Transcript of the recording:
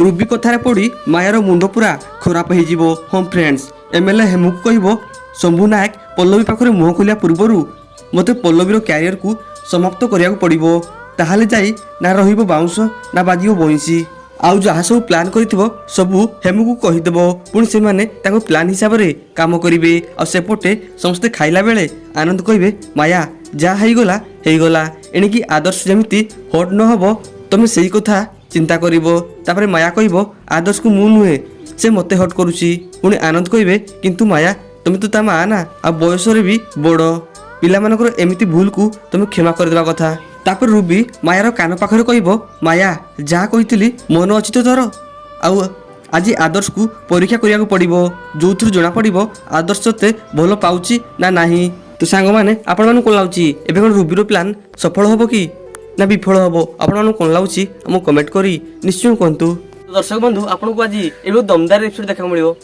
Ruby कथार पड़ी मायार मुंड पूरा खराब हो। हाँ फ्रेंड्स, एमएलए हेमू को कह शंभु नायक पल्लवी पाखे मुह खोलिया पूर्वर मत पल्लवीर क्यारियर को समाप्त करने पड़ो। ताहले जाई ना रहिबो बाउंस ना बाजिबो बइंसी। आउ जहाँ सब प्लान करिथिबो सबू हेमू को कहीदेव। पुणी से माने ताको प्लान हिसाब रे काम करिवे। आ सेपटे समस्ते खाइला बेले आनंद कहिबे माया जा हेगला एणिकी आदर्श जमिति हट न हबो तमे सेही कथा चिंता करिवो। तापरे माया कहिबो आदर्श को मु नुहे से मते हट करूची। पुणी आनंद कहिबे किंतु माया तमे तो ता मा ना आ बयस रे भी बड़ पिला मानकर एमिति भूल को तमे क्षमा कर देबा कथा। तापर रूबी मायार कान पाखरे कहिबो माया जा कहितली मन अछि तो तोर आउ आज आदर्श को परीक्षा करिया को पड़िबो जो थ्रु जणा पड़िबो आदर्श ते भलो पाउची ना नाही। तो सांग माने आपण मानु कोन लाउची एबे कोन रूबीरो प्लान सफल होबो कि ना विफल होबो आपण मानु कोन लाउची हम कमेंट करी निश्चय कहंतु। दर्शक बंधु आपन को आज एबे दमदार एपिसोड देखा मिलियो।